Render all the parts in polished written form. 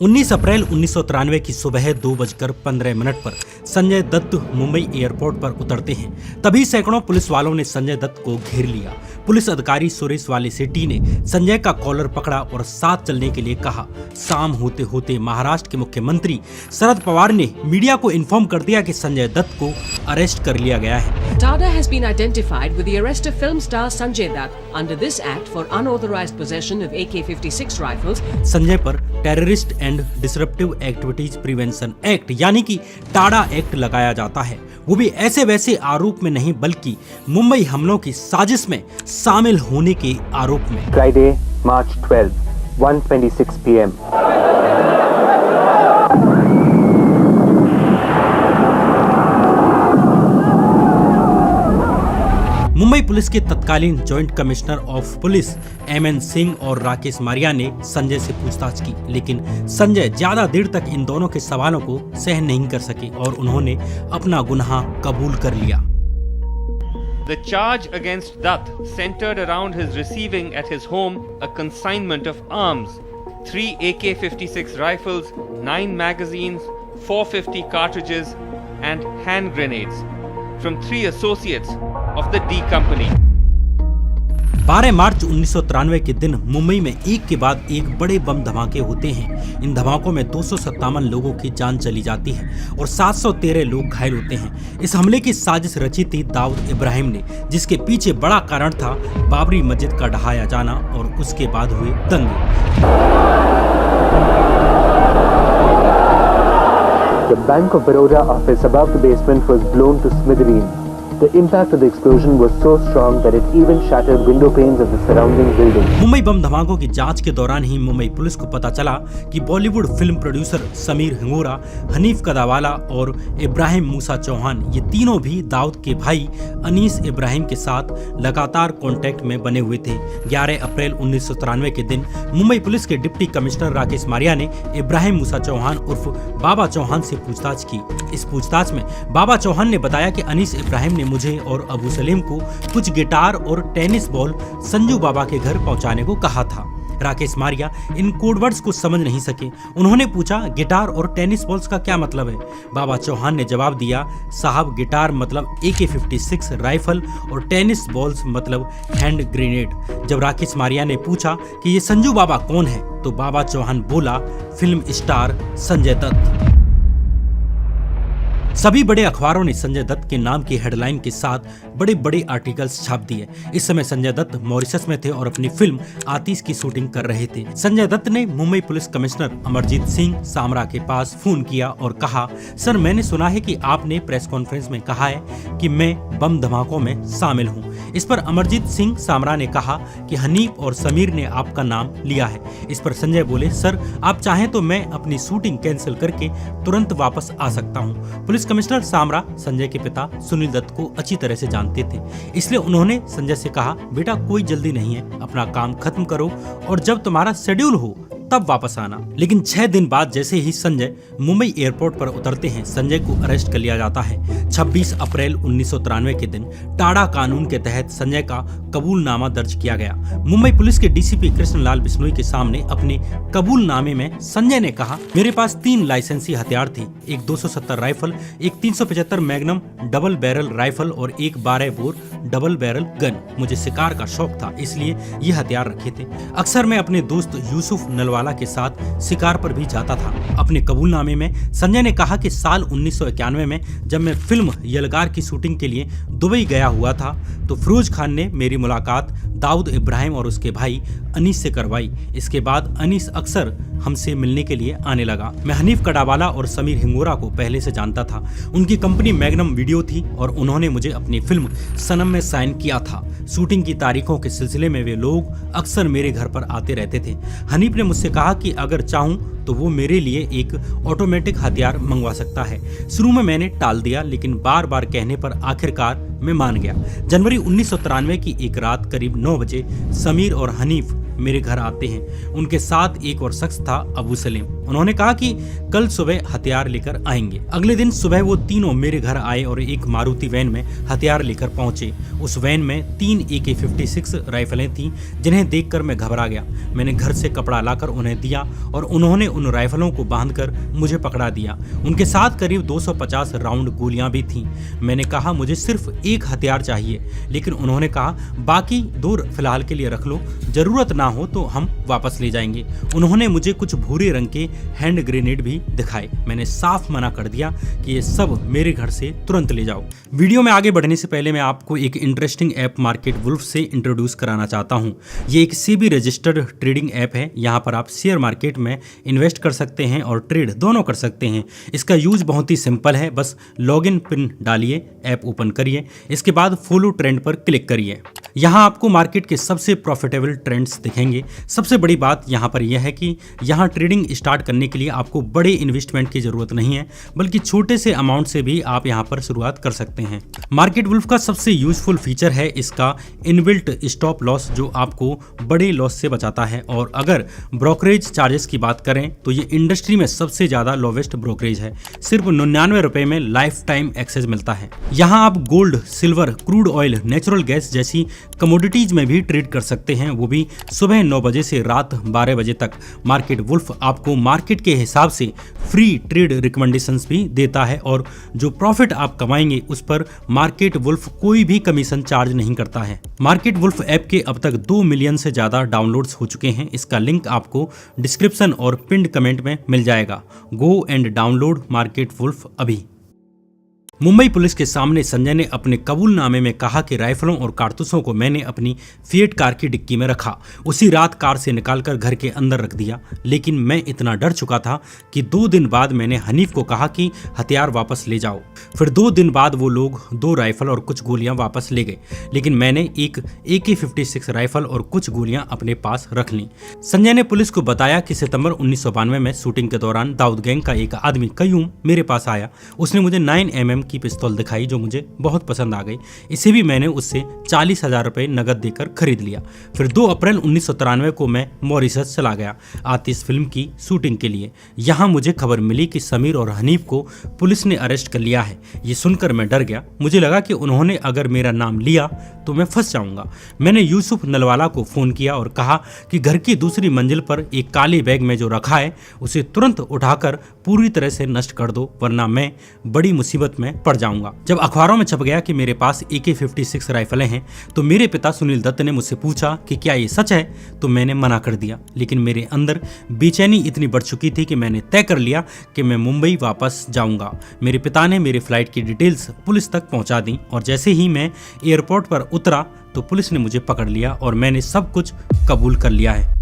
19 अप्रैल 1993 की सुबह 2:15 पर संजय दत्त मुंबई एयरपोर्ट पर उतरते हैं। तभी सैकड़ों पुलिस वालों ने संजय दत्त को घेर लिया। पुलिस अधिकारी सुरेश वाले सेठी ने संजय का कॉलर पकड़ा और साथ चलने के लिए कहा। शाम होते होते महाराष्ट्र के मुख्यमंत्री शरद पवार ने मीडिया को इन्फॉर्म कर दिया कि संजय दत्त को अरेस्ट कर लिया गया है। Tada has been identified with the arrest of film star Sanjay Dutt under this act for unauthorized possession of AK-56 rifles. Sanjay पर terrorist and disruptive activities prevention act यानी कि टाडा एक्ट लगाया जाता है, वो भी ऐसे वैसे आरोप में नहीं बल्कि मुंबई हमलों की साजिश में शामिल होने के आरोप में। Friday, March 12, 1:26 p.m. Mumbai police के तत्कालीन joint commissioner of police M N Singh और राकेश मारिया ने संजय से पूछताछ की, लेकिन संजय ज्यादा देर तक इन दोनों के सवालों को सहन नहीं कर सके और उन्होंने अपना गुनाह कबूल कर लिया। The charge against Dutt centered around his receiving at his home a consignment of arms, 3 AK-56 rifles, 9 magazines, 450 cartridges and hand grenades from 3 associates of the D Company. 12 मार्च 1993 के दिन मुंबई में एक के बाद एक बड़े बम धमाके होते हैं। इन धमाकों में 257 लोगों की जान चली जाती है और 713 लोग घायल होते हैं। इस हमले की साजिश रची थी दाऊद इब्राहिम ने, जिसके पीछे बड़ा कारण था बाबरी मस्जिद का ढहाया जाना और उसके बाद हुए दंगे। The Bank of Baroda office above the basement was blown to smithereens. The impact of the explosion was so strong that it even shattered window panes of the surrounding buildings. Mumbai बम धमाकों की जांच के दौरान ही मुंबई पुलिस को पता चला कि Bollywood film producer Sameer Hingora, Hanif कदावाला और इब्राहिम मूसा चौहान, ये तीनों भी दाऊद के भाई अनीस इब्राहिम के साथ लगातार कांटेक्ट में बने हुए थे। 11 अप्रैल 1993 के दिन मुंबई पुलिस के डिप्टी कमिश्नर राकेश मारिया ने इब्राहिम मूसा चौहान उर्फ बाबा चौहान से पूछताछ की। इस पूछताछ में बाबा चौहान ने बताया कि अनीस इब्राहिम ने मुझे और अबू सलीम को कुछ गिटार और टेनिस बॉल संजू बाबा के घर पहुंचाने को कहा था। राकेश मारिया इन कोडवर्ड्स को समझ नहीं सके। उन्होंने पूछा, गिटार और टेनिस बॉल्स का क्या मतलब है? बाबा चौहान ने जवाब दिया, साहब गिटार मतलब AK-56 राइफल और टेनिस बॉल्स मतलब हैंड ग्रेनेड। जब राकेश मारिया ने पूछा कि ये संजू बाबा कौन है, तो बाबा चौहान बोला, फिल्म स्टार संजय दत्त। सभी बड़े अखबारों ने संजय दत्त के नाम की हेडलाइन के साथ बड़े बड़े आर्टिकल्स छाप दिए। इस समय संजय दत्त मॉरिशस में थे और अपनी फिल्म आतिश की शूटिंग कर रहे थे। संजय दत्त ने मुंबई पुलिस कमिश्नर अमरजीत सिंह सामरा के पास फोन किया और कहा, सर मैंने सुना है कि आपने प्रेस कॉन्फ्रेंस में कहा है कि मैं बम धमाकों में शामिल हूँ। इस पर अमरजीत सिंह सामरा ने कहा कि हनीफ और समीर ने आपका नाम लिया है। इस पर संजय बोले, सर आप चाहें तो मैं अपनी शूटिंग कैंसिल करके तुरंत वापस आ सकता हूँ। पुलिस कमिश्नर सामरा संजय के पिता सुनील दत्त को अच्छी तरह से जानते थे, इसलिए उन्होंने संजय से कहा, बेटा कोई जल्दी नहीं है, अपना काम खत्म करो और जब तुम्हारा शेड्यूल हो तब वापस आना। लेकिन 6 दिन बाद जैसे ही संजय मुंबई एयरपोर्ट पर उतरते हैं, संजय को अरेस्ट कर लिया जाता है। 26 अप्रैल 1993 के दिन टाडा कानून के तहत संजय का कबूलनामा दर्ज किया गया। मुंबई पुलिस के डीसीपी कृष्णलाल बिश्नोई के सामने अपने कबूलनामे में संजय ने कहा, मेरे पास 3 लाइसेंसी हथियार थे, एक 270 राइफल, एक 375 मैग्नम डबल बैरल राइफल और एक 12 बोर डबल बैरल गन। मुझे शिकार का शौक था, इसलिए ये हथियार रखे थे। अक्सर मैं अपने दोस्त यूसुफ नलवाला के साथ शिकार पर भी जाता था। अपने कबूलनामे में संजय ने कहा कि साल 1991 में जब मैं फिल्म यलगार की शूटिंग के लिए दुबई गया हुआ था, तो फिरोज खान ने मेरी मुलाकात दाऊद इब्राहिम और उसके भाई अनीस से करवाई। इसके बाद अनीस अक्सर हमसे मिलने के लिए आने लगा। मैं हनीफ कडावाला और समीर हिंगोरा को पहले से जानता था। उनकी कंपनी मैग्नम वीडियो थी और उन्होंने मुझे अपनी फिल्म सनम में साइन किया था। शूटिंग की तारीखों के सिलसिले में वे लोग अक्सर मेरे घर पर आते रहते थे। हनीफ ने मुझसे कहा कि अगर चाहूं तो वो मेरे लिए एक ऑटोमेटिक हथियार मंगवा सकता है। शुरू में मैंने टाल दिया, लेकिन बार बार कहने पर आखिरकार मैं मान गया। जनवरी 1993 की एक रात करीब 9 बजे समीर और हनीफ मेरे घर आते हैं। उनके साथ एक और शख्स था, अबू सलीम। उन्होंने कहा कि कल सुबह हथियार लेकर आएंगे। अगले दिन सुबह वो तीनों मेरे घर आए और एक मारुति वैन में हथियार लेकर पहुंचे। उस वैन में 3 AK-56 राइफलें थीं, जिन्हें देखकर मैं घबरा गया। मैंने घर से कपड़ा लाकर उन्हें दिया और उन्होंने उन राइफलों को बांधकर मुझे पकड़ा दिया। उनके साथ करीब 250 राउंड गोलियां भी थीं। मैंने कहा मुझे सिर्फ एक हथियार चाहिए, लेकिन उन्होंने कहा बाकी 2 फिलहाल के लिए रख लो, जरूरत ना हो तो हम वापस ले जाएंगे। उन्होंने मुझे कुछ भूरे रंग के हैंड ग्रेनेड भी दिखाए। मैंने साफ मना कर दिया कि ये सब मेरे घर से तुरंत ले जाओ। वीडियो में आगे बढ़ने से पहले मैं आपको एक इंटरेस्टिंग ऐप मार्केट वुल्फ से इंट्रोड्यूस कराना चाहता हूं। ये एक सेबी रजिस्टर्ड ट्रेडिंग ऐप है। यहाँ पर आप शेयर मार्केट में इन्वेस्ट कर सकते हैं और ट्रेड दोनों कर सकते हैं। इसका यूज बहुत ही सिंपल है। बस लॉगिन पिन डालिए, ऐप ओपन करिए, इसके बाद फॉलो ट्रेंड पर क्लिक करिए। यहाँ आपको मार्केट के सबसे प्रॉफिटेबल ट्रेंड्स दिखेंगे। सबसे बड़ी बात यहाँ पर यह है कि यहाँ ट्रेडिंग स्टार्ट करने के लिए आपको बड़े इन्वेस्टमेंट की जरूरत नहीं है, बल्कि छोटे से अमाउंट से भी आप यहाँ पर शुरुआत कर सकते हैं। मार्केट वुल्फ का सबसे यूजफुल फीचर है इसका इनबिल्ट स्टॉप लॉस, जो आपको बड़े लॉस से बचाता है। और अगर ब्रोकरेज चार्जेस की बात करें तो ये इंडस्ट्री में सबसे ज्यादा लोवेस्ट ब्रोकरेज है। सिर्फ 99 रुपए में लाइफ टाइम एक्सेस मिलता है। यहाँ आप gold, silver, crude oil, natural gas जैसी कमोडिटीज में भी ट्रेड कर सकते हैं, वो भी सुबह 9 बजे से रात 12 बजे तक। मार्केट वुल्फ आपको मार्केट के हिसाब से फ्री ट्रेड रिकमेंडेशंस भी देता है और जो प्रॉफिट आप कमाएंगे उस पर मार्केट वुल्फ कोई भी कमीशन चार्ज नहीं करता है। मार्केट वुल्फ ऐप के अब तक 2 मिलियन से ज्यादा डाउनलोड्स हो चुके हैं। इसका लिंक आपको डिस्क्रिप्शन और पिन्ड कमेंट में मिल जाएगा। Go and download market wolf अभी। मुंबई पुलिस के सामने संजय ने अपने कबूलनामे में कहा कि राइफलों और कारतूसों को मैंने अपनी फिएट कार की डिक्की में रखा, उसी रात कार से निकालकर घर के अंदर रख दिया। लेकिन मैं इतना डर चुका था कि 2 दिन बाद मैंने हनीफ को कहा कि हथियार वापस ले जाओ। फिर 2 दिन बाद वो लोग 2 राइफल और कुछ गोलियां वापस ले गए, लेकिन मैंने एक AK-56 राइफल और कुछ गोलियां अपने पास रख लीं। संजय ने पुलिस को बताया कि सितंबर 1992 में शूटिंग के दौरान दाऊद गैंग का एक आदमी कयूम मेरे पास आया। उसने मुझे 9mm की पिस्तौल दिखाई जो मुझे बहुत पसंद आ गई। इसे भी मैंने उससे 40,000 रुपए नगद देकर खरीद लिया। फिर 2 अप्रैल 1993 को मैं मॉरिशस चला गया आतिश फिल्म की शूटिंग के लिए। यहाँ मुझे खबर मिली कि समीर और हनीफ को पुलिस ने अरेस्ट कर लिया है। ये सुनकर मैं डर गया। मुझे लगा कि उन्होंने अगर मेरा नाम लिया तो मैं फंस जाऊंगा। मैंने यूसुफ नलवाला को फोन किया और कहा कि घर की दूसरी मंजिल पर एक काले बैग में जो रखा है उसे तुरंत उठाकर पूरी तरह से नष्ट कर दो, वरना मैं बड़ी मुसीबत में पड़ जाऊंगा। जब अखबारों में छप गया कि मेरे पास AK-56 राइफलें हैं तो मेरे पिता सुनील दत्त ने मुझसे पूछा कि क्या ये सच है, तो मैंने मना कर दिया। लेकिन मेरे अंदर बेचैनी इतनी बढ़ चुकी थी कि मैंने तय कर लिया कि मैं मुंबई वापस जाऊंगा। मेरे पिता ने मेरे फ्लाइट की डिटेल्स पुलिस तक पहुंचा दी और जैसे ही मैं एयरपोर्ट पर उतरा तो पुलिस ने मुझे पकड़ लिया और मैंने सब कुछ कबूल कर लिया है।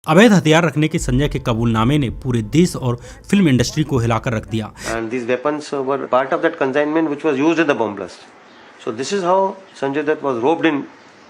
अवैध हथियार रखने के संजय के कबूलनामे ने पूरे देश और फिल्म इंडस्ट्री को हिलाकर रख दिया। And these weapons were part of that consignment which was used in the bomb blast. So this is how Sanjay Dutt was roped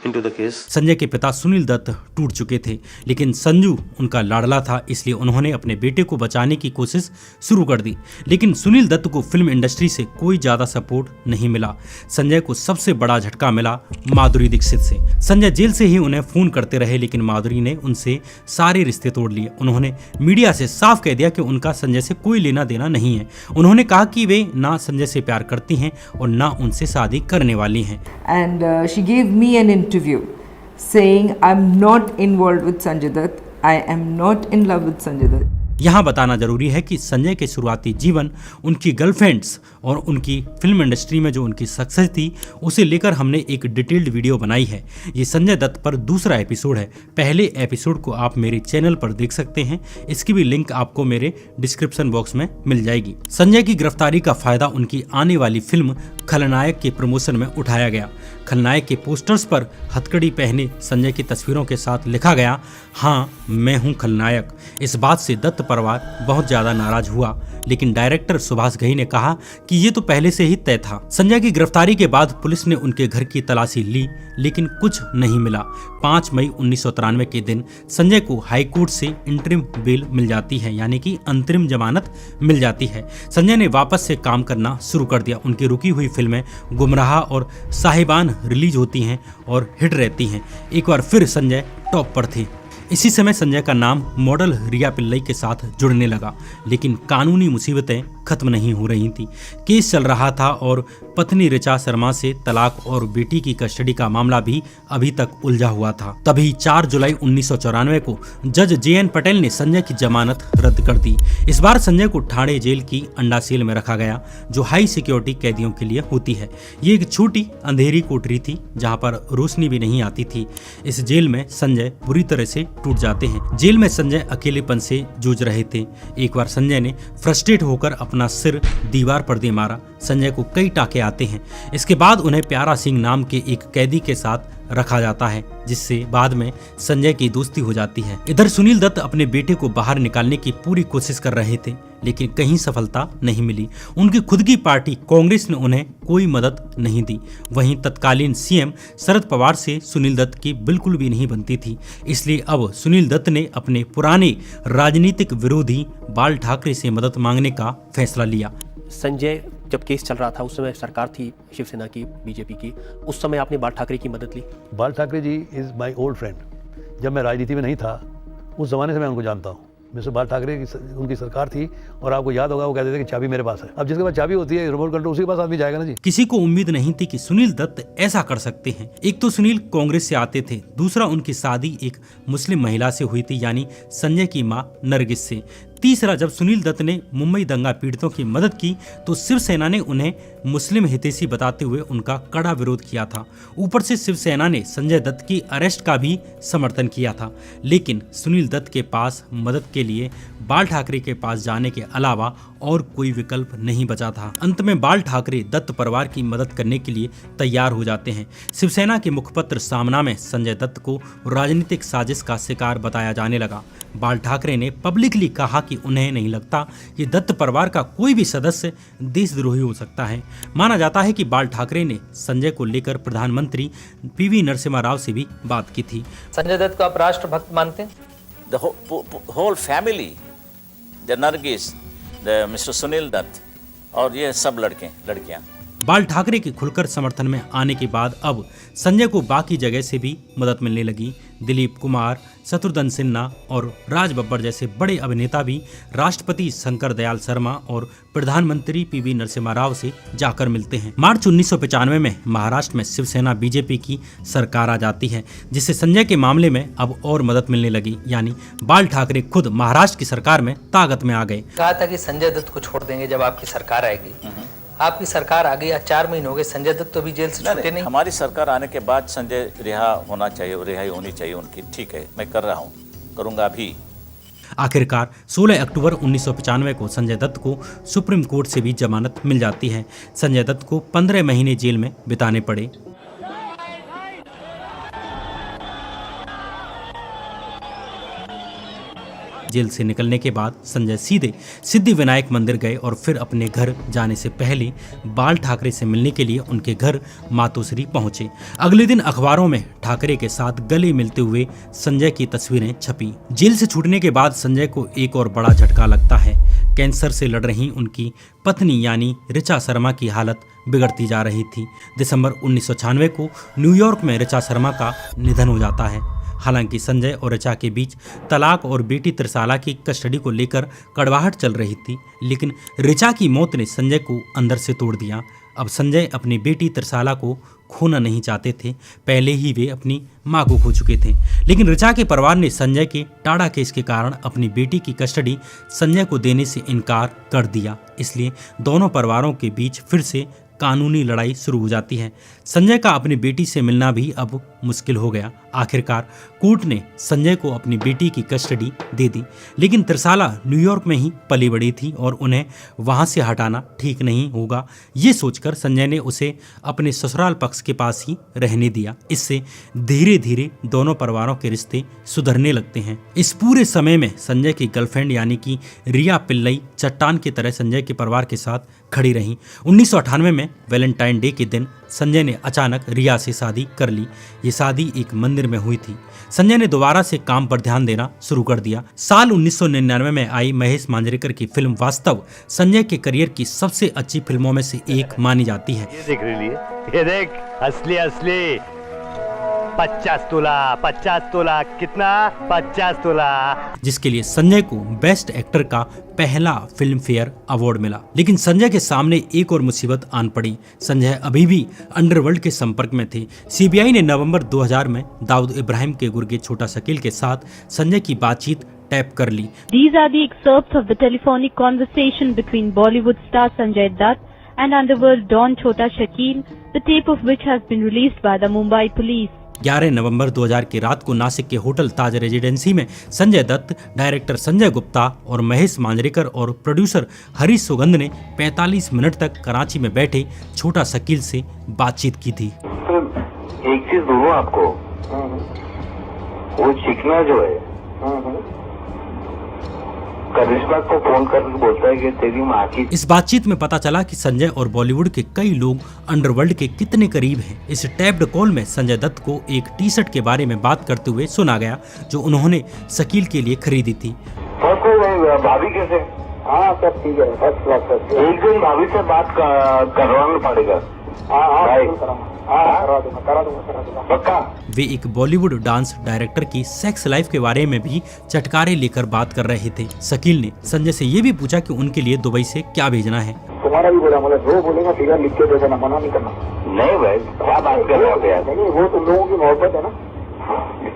into the case. Sanjay के पिता सुनील दत्त टूट चुके थे, लेकिन संजू उनका लाडला था, इसलिए उन्होंने अपने बेटे को बचाने की कोशिश शुरू कर दी। लेकिन सुनील दत्त को फिल्म इंडस्ट्री से कोई ज्यादा सपोर्ट नहीं मिला। संजय को सबसे बड़ा झटका मिला माधुरी दीक्षित से। संजय जेल से ही उन्हें फोन करते रहे, लेकिन माधुरी ने उनसे सारे रिश्ते तोड़ लिए। उन्होंने मीडिया से साफ कह दिया कि उनका संजय से कोई लेना देना नहीं है। उन्होंने कहा कि वे ना संजय से प्यार करती हैं और ना उनसे शादी करने वाली हैं। And she gave me an interview saying I'm not involved with Sanjay Dutt, I am not in love with Sanjay Dutt. यहाँ बताना जरूरी है कि संजय के शुरुआती जीवन, उनकी गर्लफ्रेंड्स और उनकी फिल्म इंडस्ट्री में जो उनकी सक्सेस थी उसे लेकर हमने एक डिटेल्ड वीडियो बनाई है। ये संजय दत्त पर दूसरा एपिसोड है। पहले एपिसोड को आप मेरे चैनल पर देख सकते हैं, इसकी भी लिंक आपको मेरे डिस्क्रिप्शन बॉक्स में मिल जाएगी। संजय की गिरफ्तारी का फायदा उनकी आने वाली फिल्म खलनायक के प्रमोशन में उठाया गया। खलनायक के पोस्टर्स पर हथकड़ी पहने संजय की तस्वीरों के साथ लिखा गया, हाँ मैं हूँ खलनायक। इस बात से दत्त परिवार बहुत ज्यादा नाराज हुआ, लेकिन डायरेक्टर सुभाष घई ने कहा कि ये तो पहले से ही तय था। संजय की गिरफ्तारी के बाद पुलिस ने उनके घर की तलाशी ली, लेकिन कुछ नहीं मिला। 5 मई 1993 के दिन संजय को हाई कोर्ट से इंटरिम बेल मिल जाती है, यानी कि अंतरिम जमानत मिल जाती है। संजय ने वापस से काम करना शुरू कर दिया। उनकी रुकी हुई फिल्में गुमराह और साहिबान रिलीज होती हैं और हिट रहती हैं। एक बार फिर संजय टॉप पर थे। इसी समय संजय का नाम मॉडल रिया पिल्लई के साथ जुड़ने लगा, लेकिन कानूनी मुसीबतें खत्म नहीं हो रही थी। केस चल रहा था और पत्नी ऋचा शर्मा से तलाक और बेटी की कस्टडी का मामला भी अभी तक उलझा हुआ था। तभी 4 जुलाई 1994 को जज JN पटेल ने संजय की जमानत रद्द कर दी। इस बार संजय को ठाणे जेल की अंडा सेल में रखा गया, जो हाई सिक्योरिटी कैदियों के लिए होती है। ये एक छोटी अंधेरी कोठरी थी जहां पर रोशनी भी नहीं आती थी। इस जेल में संजय बुरी तरह से टूट जाते हैं। जेल में संजय अकेलेपन से जूझ रहे थे। एक बार संजय ने फ्रस्ट्रेट होकर अपना सिर दीवार पर दे मारा। संजय को कई टाके आते हैं। इसके बाद उन्हें प्यारा सिंह नाम के एक कैदी के साथ रखा जाता है, जिससे बाद में संजय की दोस्ती हो जाती है। इधर सुनील दत्त अपने बेटे को बाहर निकालने की पूरी कोशिश कर रहे थे, लेकिन कहीं सफलता नहीं मिली। उनकी खुद की पार्टी कांग्रेस ने उन्हें कोई मदद नहीं दी। वहीं तत्कालीन CM शरद पवार से सुनील दत्त की बिल्कुल भी नहीं बनती थी। इसलिए अब सुनील दत्त ने अपने पुराने राजनीतिक विरोधी बाल ठाकरे से मदद मांगने का फैसला लिया। संजय जब केस चल रहा था उस समय सरकार थी शिवसेना की, बीजेपी की, उस समय आपने बाल ठाकरे की मदद ली? बाल Thackeray ji is my old friend. जब मैं राजनीति में नहीं था उस ज़माने से मैं उनको जानता हूँ। मिस्टर बाल ठाकरे की उनकी सरकार थी और आपको याद होगा वो कहते थे कि चाबी मेरे पास है। अब जिसके पास चाबी होती है, रिमोट कंट्रोल, उसी के पास आदमी जाएगा ना जी। किसी को उम्मीद नहीं थी कि सुनील दत्त ऐसा कर सकते हैं। एक तो सुनील कांग्रेस से आते थे, दूसरा उनकी शादी एक मुस्लिम महिला से हुई थी, यानी संजय की मां नरगिस से। तीसरा, जब सुनील दत्त ने मुंबई दंगा पीड़ितों की मदद की तो शिवसेना ने उन्हें मुस्लिम हितैषी बताते हुए उनका कड़ा विरोध किया था। ऊपर से शिवसेना ने संजय दत्त की अरेस्ट का भी समर्थन किया था। लेकिन सुनील दत्त के पास मदद के लिए बाल ठाकरे के पास जाने के अलावा और कोई विकल्प नहीं बचा था। अंत में बाल ठाकरे दत्त परिवार की मदद करने के लिए तैयार हो जाते हैं। शिवसेना के मुखपत्र सामना में संजय दत्त को राजनीतिक साजिश का शिकार बताया जाने लगा। बाल ठाकरे ने पब्लिकली कहा कि उन्हें नहीं लगता कि दत्त परिवार का कोई भी सदस्य देशद्रोही हो सकता है। माना जाता है कि बाल ठाकरे ने संजय को लेकर प्रधानमंत्री PV नरसिम्हा राव से भी बात की थी। संजय दत्त को आप राष्ट्रभक्त मानते हैं? The whole family, the Nargis, the Mr. Sunil Dutt और ये सब लड़कियां। बाल ठाकरे के खुलकर समर्थन में आने के बाद अब संजय को बाकी जगह से भी मदद मिलने लगी। दिलीप कुमार, शत्रुघ्न सिन्हा और राज बब्बर जैसे बड़े अभिनेता भी राष्ट्रपति शंकर दयाल शर्मा और प्रधानमंत्री PV नरसिम्हा राव से जाकर मिलते हैं। मार्च 1995 में महाराष्ट्र में शिवसेना BJP की सरकार आ जाती है, जिससे संजय के मामले में अब और मदद मिलने लगी। यानी बाल ठाकरे खुद महाराष्ट्र की सरकार में ताकत में आ गए। कहा था कि संजय दत्त को छोड़ देंगे जब आपकी सरकार आएगी। आपकी सरकार आ गई, आज 4 महीने हो गए, संजय दत्त तो भी जेल से छूटे नहीं। हमारी सरकार आने के बाद संजय रिहा होना चाहिए, रिहाई होनी चाहिए उनकी। ठीक है, मैं कर रहा हूँ, करूँगा भी। आखिरकार 16 अक्टूबर 1995 को संजय दत्त को सुप्रीम कोर्ट से भी जमानत मिल जाती है। संजय दत्त को 15 महीने जेल में बिताने पड़े। जेल से निकलने के बाद संजय सीधे सिद्धि विनायक मंदिर गए और फिर अपने घर जाने से पहले बाल ठाकरे से मिलने के लिए उनके घर मातोश्री पहुंचे। अगले दिन अखबारों में ठाकरे के साथ गले मिलते हुए संजय की तस्वीरें छपी। जेल से छूटने के बाद संजय को एक और बड़ा झटका लगता है। कैंसर से लड़ रही उनकी पत्नी यानी ऋचा शर्मा की हालत बिगड़ती जा रही थी। दिसंबर 1996 को न्यूयॉर्क में ऋचा शर्मा का निधन हो जाता है। हालांकि संजय और ऋचा के बीच तलाक और बेटी त्रिशाला की कस्टडी को लेकर कड़वाहट चल रही थी, लेकिन ऋचा की मौत ने संजय को अंदर से तोड़ दिया। अब संजय अपनी बेटी त्रिशाला को खोना नहीं चाहते थे। पहले ही वे अपनी मां को खो चुके थे, लेकिन ऋचा के परिवार ने संजय के टाड़ा केस के कारण अपनी बेटी की कस्टडी संजय को देने से इनकार कर दिया। इसलिए दोनों परिवारों के बीच फिर से कानूनी लड़ाई शुरू हो जाती है। संजय का अपनी बेटी से मिलना भी अब मुश्किल हो गया। आखिरकार कोर्ट ने संजय को अपनी बेटी की कस्टडी दे दी, लेकिन त्रिशाला न्यूयॉर्क में ही पली बड़ी थी और उन्हें वहां से हटाना ठीक नहीं होगा। ये सोचकर संजय ने उसे अपने ससुराल पक्ष के पास ही रहने दिया। इससे धीरे धीरे दोनों परिवारों के रिश्ते सुधरने लगते हैं। इस पूरे समय में संजय की गर्लफ्रेंड यानी कि रिया पिल्लई चट्टान की तरह संजय के परिवार के साथ खड़ी रही। 1998 में वैलेंटाइन डे के दिन संजय ने अचानक रिया से शादी कर ली। ये शादी एक मंदिर में हुई थी। संजय ने दोबारा से काम पर ध्यान देना शुरू कर दिया। साल 1999 में आई महेश मांजरेकर की फिल्म वास्तव संजय के करियर की सबसे अच्छी फिल्मों में से एक मानी जाती है। ये देख रही है, ये देख असली असली 50 तोला कितना? 50 तोला। जिसके लिए संजय को बेस्ट एक्टर का पहला फिल्म फेयर अवार्ड मिला। लेकिन संजय के सामने एक और मुसीबत आन पड़ी। संजय अभी भी अंडरवर्ल्ड के संपर्क में थे। सीबीआई ने नवंबर 2000 में दाऊद इब्राहिम के गुर्गे छोटा शकील के साथ संजय की बातचीत टैप कर ली। These are the excerpts of the telephonic conversation between Bollywood star Sanjay Dutt and underworld don Chhota Shakil, the tape of which has been released by the Mumbai police. 11 नवंबर 2000 की रात को नासिक के होटल ताज residency में Sanjay Dutt, director Sanjay Gupta और महेश मांजरेकर और producer Harish सुगंध ने 45 minute तक कराची में बैठे छोटा शकील से बातचीत की थी। तो एक चीज दूँ आपको, वो चिकना जो है करिश्मा को फोन करके बोलता है कि तेरी माँ की। इस बातचीत में पता चला कि संजय और बॉलीवुड के कई लोग अंडरवर्ल्ड के कितने करीब हैं। इस टैप्ड कॉल में संजय दत्त को एक टी शर्ट के बारे में बात करते हुए सुना गया जो उन्होंने शकील के लिए खरीदी थी। भाभी कैसे? हाँ सब ठीक है, फर्स्ट क्लास। एक दिन भाभी से बात करवाना पड़ेगा। पक्का। वे एक बॉलीवुड डांस डायरेक्टर की सेक्स लाइफ के बारे में भी चटकारे लेकर बात कर रहे थे। शकील ने संजय से ये भी पूछा कि उनके लिए दुबई से क्या भेजना है। तुम्हारा भी बोला, मतलब जो बोलेगा फिगर लिख के दे देना, मना नहीं करना। नहीं भाई, क्या बात कर रहे हो यार? नहीं, वो तुम लोगों की मोहब्बत है ना,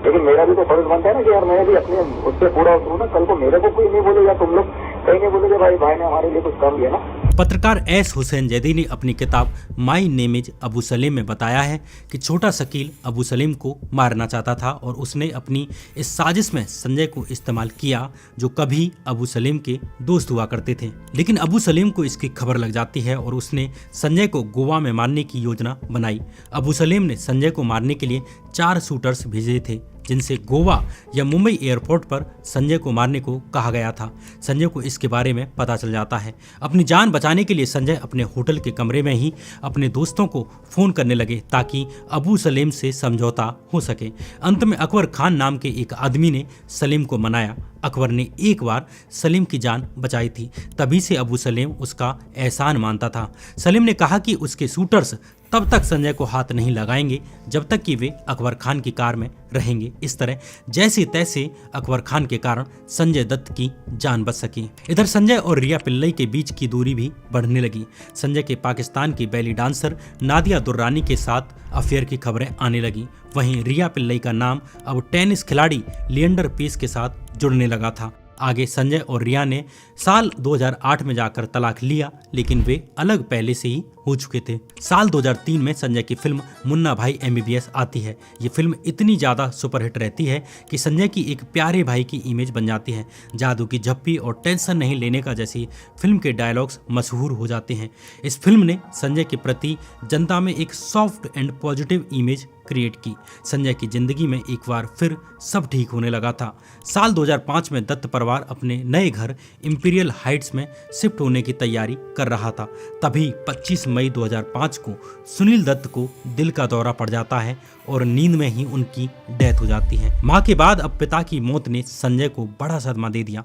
लेकिन मेरा भी तो फर्ज बनता है ना कि यार मैं भी अपने उससे पूरा उतरूँ ना। कल को मेरे को कोई नहीं बोलेगा, तुम लोग कहीं नहीं बोलेगे भाई ने हमारे लिए कुछ कम दिया ना। पत्रकार एस हुसैन जैदी ने अपनी किताब my name is Abu Salim में बताया है कि छोटा शकील अबू सलीम को मारना चाहता था और उसने अपनी इस साजिश में संजय को इस्तेमाल किया जो कभी अबू सलीम के दोस्त हुआ करते थे। लेकिन अबू सलीम को इसकी खबर लग जाती है और उसने संजय को गोवा में मारने की योजना बनाई। अबू सलीम ने संजय को मारने के लिए 4 शूटर्स भेजे थे जिनसे गोवा या मुंबई एयरपोर्ट पर संजय को मारने को कहा गया था। संजय को इसके बारे में पता चल जाता है। अपनी जान बचाने के लिए संजय अपने होटल के कमरे में ही अपने दोस्तों को फोन करने लगे ताकि अबू सलीम से समझौता हो सके। अंत में अकबर खान नाम के एक आदमी ने सलीम को मनाया। अकबर ने एक बार सलीम की जान बचाई थी, तभी से अबू सलीम उसका एहसान मानता था। सलीम ने कहा कि उसके शूटर्स तब तक संजय को हाथ नहीं लगाएंगे जब तक कि वे अकबर खान की कार में रहेंगे। इस तरह जैसे तैसे अकबर खान के कारण संजय दत्त की जान बच सकी। इधर संजय और रिया पिल्लई के बीच की दूरी भी बढ़ने लगी। संजय के पाकिस्तान की बैली डांसर नादिया दुर्रानी के साथ अफेयर की खबरें आने लगी। वहीं रिया पिल्लई का नाम अब टेनिस खिलाड़ी लिएंडर पेस के साथ जुड़ने लगा था। आगे संजय और रिया ने साल 2008 में जाकर तलाक लिया, लेकिन वे अलग पहले से ही हो चुके थे। साल 2003 में संजय की फिल्म मुन्ना भाई MBBS आती है। ये फिल्म इतनी ज़्यादा सुपरहिट रहती है कि संजय की एक प्यारे भाई की इमेज बन जाती है। जादू की झप्पी और टेंशन नहीं लेने का जैसी फिल्म के डायलॉग्स मशहूर हो जाते हैं। इस फिल्म ने संजय के प्रति जनता में एक soft and positive image create की। संजय की जिंदगी में एक बार फिर सब ठीक होने लगा था। साल 2005 में दत्त परिवार अपने नए घर इंपीरियल हाइट्स में शिफ्ट होने की तैयारी कर रहा था। तभी 25 मई 2005 को सुनील दत्त को दिल का दौरा पड़ जाता है और नींद में ही उनकी डेथ हो जाती है। मां के बाद अब पिता की मौत ने संजय को बड़ा सदमा दे दिया।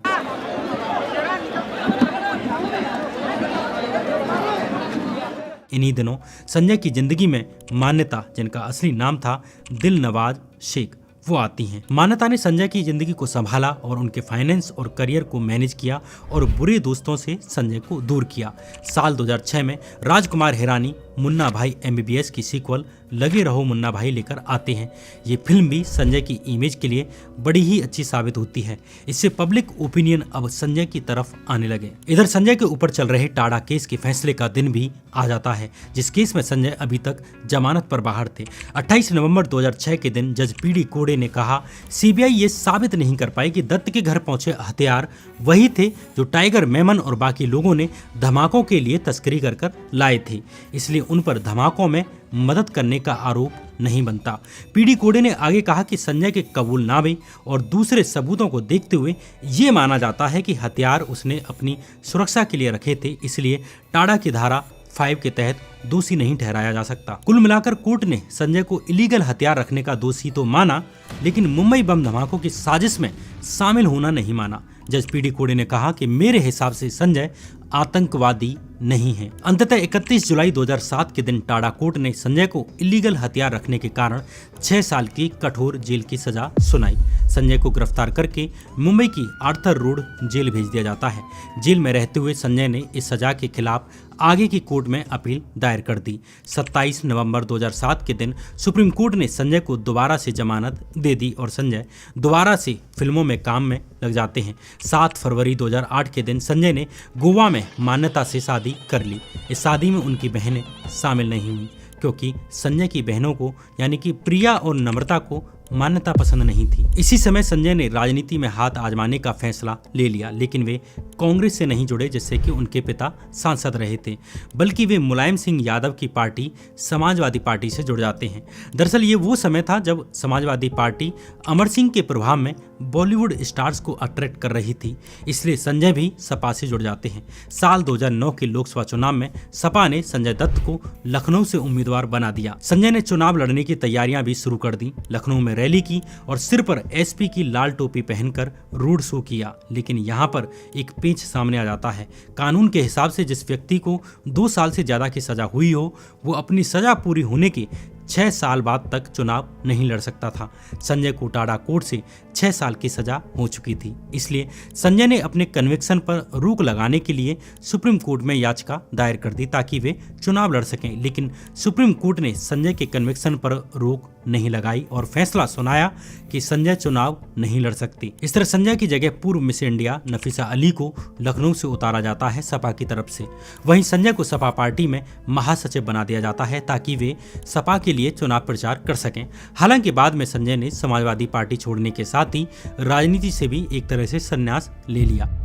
इन्हीं दिनों संजय की जिंदगी में मान्यता, जिनका असली नाम था दिलनवाज शेख, वो आती हैं। मान्यता ने संजय की जिंदगी को संभाला और उनके फाइनेंस और करियर को मैनेज किया और बुरे दोस्तों से संजय को दूर किया। साल 2006 में राजकुमार हिरानी मुन्ना भाई MBBS की सीक्वल लगे रहो मुन्ना भाई लेकर आते हैं। ये फिल्म भी संजय की इमेज के लिए बड़ी ही अच्छी साबित होती है। इससे पब्लिक ओपिनियन अब संजय की तरफ आने लगे। इधर संजय के ऊपर चल रहे टाडा केस के फैसले का दिन भी आ जाता है, जिस केस में संजय अभी तक जमानत पर बाहर थे। 28 नवंबर 2006 के दिन जज PD कोड़े ने कहा, CBI ये साबित नहीं कर पाई कि दत्त के घर पहुंचे हथियार वही थे जो टाइगर मेमन और बाकी लोगों ने धमाकों के लिए तस्करी कर लाए थे, इसलिए उन पर धमाकों में मदद करने का आरोप नहीं बनता। PD कोड़े ने आगे कहा कि संजय के कबूलनामे और दूसरे सबूतों को देखते हुए ये माना जाता है कि हथियार उसने अपनी सुरक्षा के लिए रखे थे, इसलिए टाडा की धारा 5 के तहत दोषी नहीं ठहराया जा सकता। कुल मिलाकर कोर्ट ने संजय को इलीगल हथियार रखने का दोषी तो माना, लेकिन मुंबई बम धमाकों की साजिश में शामिल होना नहीं माना। जज पीडी कोड़े ने कहा कि मेरे हिसाब से संजय आतंकवादी नहीं है। अंततः 31 जुलाई 2007 के दिन टाडा कोर्ट ने संजय को इलीगल हथियार रखने के कारण 6 साल की कठोर जेल की सजा सुनाई। संजय को गिरफ्तार करके मुंबई की आर्थर रोड जेल भेज दिया जाता है। जेल में रहते हुए संजय ने इस सजा के खिलाफ आगे की कोर्ट में अपील दायर कर दी। 27 नवंबर 2007 के दिन सुप्रीम कोर्ट ने संजय को दोबारा से जमानत दे दी और संजय दोबारा से फिल्मों में काम में लग जाते हैं। 7 फरवरी 2008 के दिन संजय ने गोवा में मान्यता से शादी कर ली। इस शादी में उनकी बहनें शामिल नहीं हुई, क्योंकि संजय की बहनों को यानी कि प्रिया और नम्रता को मान्यता पसंद नहीं थी। इसी समय संजय ने राजनीति में हाथ आजमाने का फैसला ले लिया, लेकिन वे कांग्रेस से नहीं जुड़े, जिससे कि उनके पिता सांसद रहे थे, बल्कि वे मुलायम सिंह यादव की पार्टी समाजवादी पार्टी से जुड़ जाते हैं। दरअसल ये वो समय था जब समाजवादी पार्टी अमर सिंह के प्रभाव में बॉलीवुड स्टार्स को अट्रैक्ट कर रही थी, इसलिए संजय भी सपा से जुड़ जाते हैं। साल 2009 के लोकसभा चुनाव में सपा ने संजय दत्त को लखनऊ से उम्मीदवार बना दिया। संजय ने चुनाव लड़ने की तैयारियां भी शुरू कर दी। लखनऊ में रैली की और सिर पर एसपी की लाल टोपी पहनकर रोड शो किया, लेकिन यहाँ पर एक पेच सामने आ जाता है। कानून के हिसाब से जिस व्यक्ति को 2 साल से ज्यादा की सजा हुई हो, वो अपनी सजा पूरी होने के 6 साल बाद तक चुनाव नहीं लड़ सकता था। संजय को टाडा कोर्ट से 6 साल की सजा हो चुकी थी, इसलिए संजय ने अपने कन्विक्शन पर रोक लगाने के लिए सुप्रीम कोर्ट में याचिका दायर कर दी ताकि वे चुनाव लड़ सकें, लेकिन सुप्रीम कोर्ट ने संजय के कन्विक्शन पर रोक नहीं लगाई और फैसला सुनाया कि संजय चुनाव नहीं लड़ सकती। इस तरह संजय की जगह पूर्व मिस इंडिया नफीसा अली को लखनऊ से उतारा जाता है सपा की तरफ से। वहीं संजय को सपा पार्टी में महासचिव बना दिया जाता है ताकि वे सपा के लिए चुनाव प्रचार कर सकें। हालांकि बाद में संजय ने समाजवादी पार्टी छोड़ने के साथ ही राजनीति से भी एक तरह से संन्यास ले लिया।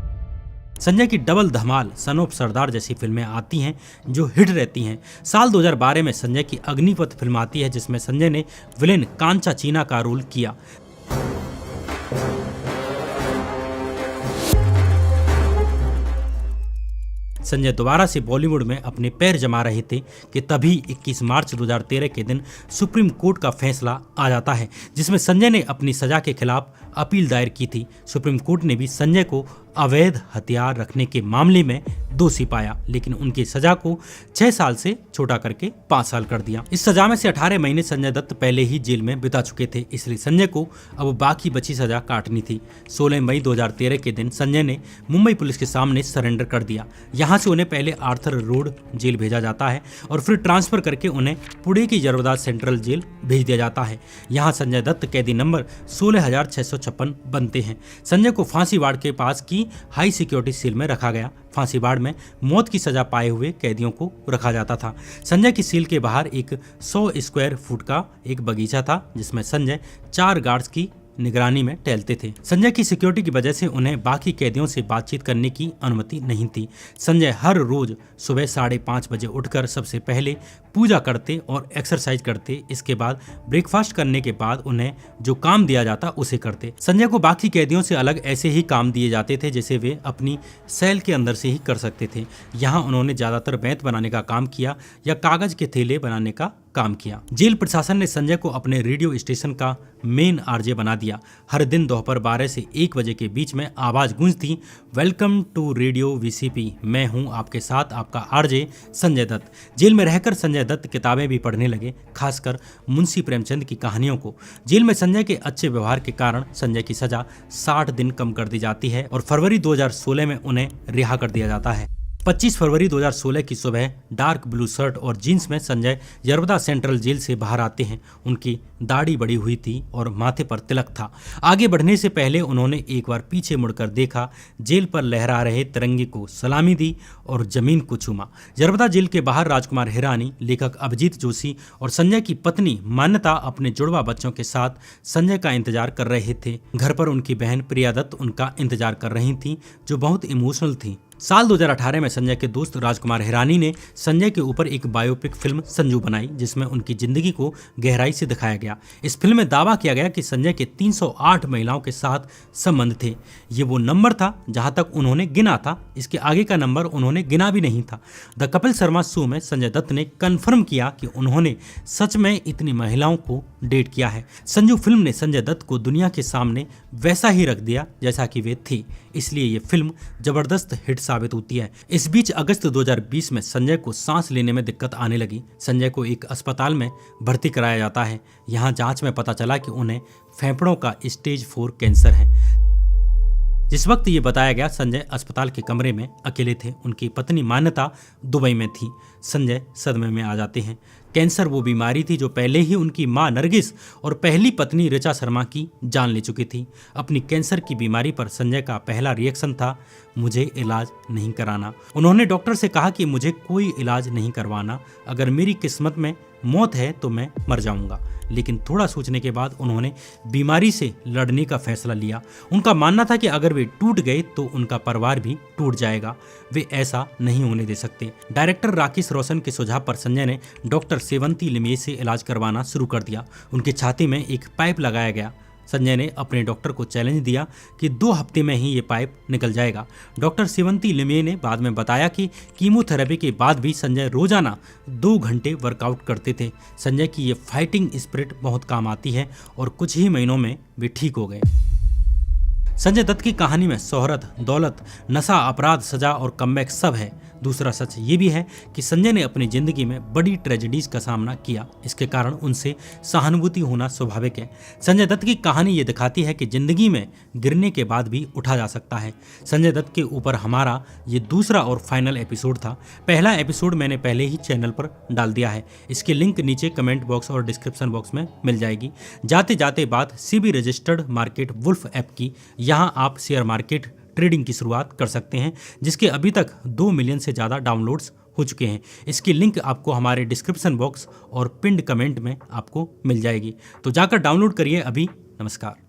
संजय की डबल धमाल, सन ऑफ सरदार जैसी फिल्में आती हैं जो हिट रहती हैं। साल 2012 में संजय की अग्निपथ फिल्म आती है जिसमें संजय ने विलेन कांचा चीना का रोल किया। संजय दोबारा से बॉलीवुड में अपने पैर जमा रहे थे कि तभी 21 मार्च 2013 के दिन सुप्रीम कोर्ट का फैसला आ जाता है जिसमें संजय ने अपनी सजा के खिलाफ अपील दायर की थी। सुप्रीम कोर्ट ने भी संजय को अवैध हथियार रखने के मामले में दोषी पाया, लेकिन उनकी सजा को 6 साल से छोटा करके 5 साल कर दिया। इस सजा में से 18 महीने संजय दत्त पहले ही जेल में बिता चुके थे, इसलिए संजय को अब बाकी बची सजा काटनी थी। 16 मई 2013 के दिन संजय ने मुंबई पुलिस के सामने सरेंडर कर दिया। यहाँ से उन्हें पहले आर्थर रोड जेल भेजा जाता है और फिर ट्रांसफर करके उन्हें पुणे की जरवदा सेंट्रल जेल भेज दिया जाता है। यहाँ संजय दत्त कैदी नंबर 16,656 बनते हैं। संजय को फांसी वाड़ के पास की हाई सिक्योरिटी सेल में रखा गया। फांसी वाड़ में मौत की सजा पाए हुए कैदियों को रखा जाता था। संजय की सेल के बाहर एक 100 स्क्वायर फुट का एक बगीचा था जिसमें संजय 4 गार्ड्स की निगरानी में टहलते थे। संजय की सिक्योरिटी की वजह से उन्हें बाकी कैदियों से बातचीत करने की अनुमति नहीं थी। संजय हर रोज सुबह 5:30 बजे उठकर सबसे पहले पूजा करते और एक्सरसाइज करते। इसके बाद ब्रेकफास्ट करने के बाद उन्हें जो काम दिया जाता उसे करते। संजय को बाकी कैदियों से अलग ऐसे ही काम दिए जाते थे जैसे वे अपनी सेल के अंदर से ही कर सकते थे। यहाँ उन्होंने ज्यादातर बैंत बनाने का काम किया या कागज के थैले बनाने का काम किया। जेल प्रशासन ने संजय को अपने रेडियो स्टेशन का मेन आरजे बना दिया। हर दिन दोपहर 12 से 1 बजे के बीच में आवाज गूंजती, वेलकम टू रेडियो वीसीपी, मैं हूं आपके साथ आपका आरजे संजय दत्त। जेल में रहकर संजय दत्त किताबें भी पढ़ने लगे, खासकर मुंशी प्रेमचंद की कहानियों को। जेल में संजय के अच्छे व्यवहार के कारण संजय की सजा 60 दिन कम कर दी जाती है और फरवरी 2016 में उन्हें रिहा कर दिया जाता है। 25 फरवरी 2016 की सुबह डार्क ब्लू शर्ट और जीन्स में संजय यरवदा सेंट्रल जेल से बाहर आते हैं। उनकी दाढ़ी बड़ी हुई थी और माथे पर तिलक था। आगे बढ़ने से पहले उन्होंने एक बार पीछे मुड़कर देखा, जेल पर लहरा रहे तिरंगे को सलामी दी और जमीन को चूमा। यरवदा जेल के बाहर राजकुमार हिरानी, लेखक अभिजीत जोशी और संजय की पत्नी मान्यता अपने जुड़वा बच्चों के साथ संजय का इंतजार कर रहे थे। घर पर उनकी बहन प्रिया दत्त उनका इंतजार कर रही थी जो बहुत इमोशनल थी। साल 2018 में संजय के दोस्त राजकुमार हिरानी ने संजय के ऊपर एक बायोपिक फिल्म संजू बनाई, जिसमें उनकी जिंदगी को गहराई से दिखाया गया। इस फिल्म में दावा किया गया कि संजय के 308 महिलाओं के साथ संबंध थे। ये वो नंबर था जहां तक उन्होंने गिना था, इसके आगे का नंबर उन्होंने गिना भी नहीं था। द कपिल शर्मा शो में संजय दत्त ने कन्फर्म किया कि उन्होंने सच में इतनी महिलाओं को डेट किया है। संजू फिल्म ने संजय दत्त को दुनिया के सामने वैसा ही रख दिया जैसा कि वे थे, इसलिए ये फिल्म जबरदस्त हिट साबित होती है। इस बीच अगस्त 2020 में संजय को सांस लेने में दिक्कत आने लगी। संजय को एक अस्पताल में भर्ती कराया जाता है। यहाँ जांच में पता चला कि उन्हें फेफड़ों का स्टेज 4 कैंसर है। जिस वक्त ये बताया गया, संजय अस्पताल के कमरे में अकेले थे। उनकी पत्नी मान्यता दुबई में थी। संजय सदमे में आ जाते हैं। कैंसर वो बीमारी थी जो पहले ही उनकी मां नरगिस और पहली पत्नी ऋचा शर्मा की जान ले चुकी थी। अपनी कैंसर की बीमारी पर संजय का पहला रिएक्शन था, मुझे इलाज नहीं कराना। उन्होंने डॉक्टर से कहा कि मुझे कोई इलाज नहीं करवाना, अगर मेरी किस्मत में मौत है तो मैं मर जाऊंगा। लेकिन थोड़ा सोचने के बाद उन्होंने बीमारी से लड़ने का फैसला लिया। उनका मानना था कि अगर वे टूट गए तो उनका परिवार भी टूट जाएगा। वे ऐसा नहीं होने दे सकते। डायरेक्टर राकेश रोशन के सुझाव पर संजय ने डॉक्टर सेवंती लिमये से इलाज करवाना शुरू कर दिया। उनकी छाती में एक पाइप लगाया गया। संजय ने अपने डॉक्टर को चैलेंज दिया कि 2 हफ्ते में ही ये पाइप निकल जाएगा। डॉक्टर सेवंती लिमये ने बाद में बताया कि कीमोथेरेपी के बाद भी संजय रोजाना 2 घंटे वर्कआउट करते थे। संजय की ये फाइटिंग स्पिरिट बहुत काम आती है और कुछ ही महीनों में वे ठीक हो गए। संजय दत्त की कहानी में शोहरत, दौलत, नशा, अपराध, सजा और कमबैक सब है। दूसरा सच ये भी है कि संजय ने अपनी जिंदगी में बड़ी ट्रेजेडीज का सामना किया। इसके कारण उनसे सहानुभूति होना स्वाभाविक है। संजय दत्त की कहानी ये दिखाती है कि जिंदगी में गिरने के बाद भी उठा जा सकता है। संजय दत्त के ऊपर हमारा ये दूसरा और फाइनल एपिसोड था। पहला एपिसोड मैंने पहले ही चैनल पर डाल दिया है। इसकी लिंक नीचे कमेंट बॉक्स और डिस्क्रिप्शन बॉक्स में मिल जाएगी। जाते जाते बात SEBI registered market wolf app की। यहाँ आप शेयर मार्केट ट्रेडिंग की शुरुआत कर सकते हैं, जिसके अभी तक 2 मिलियन से ज़्यादा डाउनलोड्स हो चुके हैं। इसकी लिंक आपको हमारे डिस्क्रिप्शन बॉक्स और पिन्ड कमेंट में आपको मिल जाएगी, तो जाकर डाउनलोड करिए अभी। नमस्कार।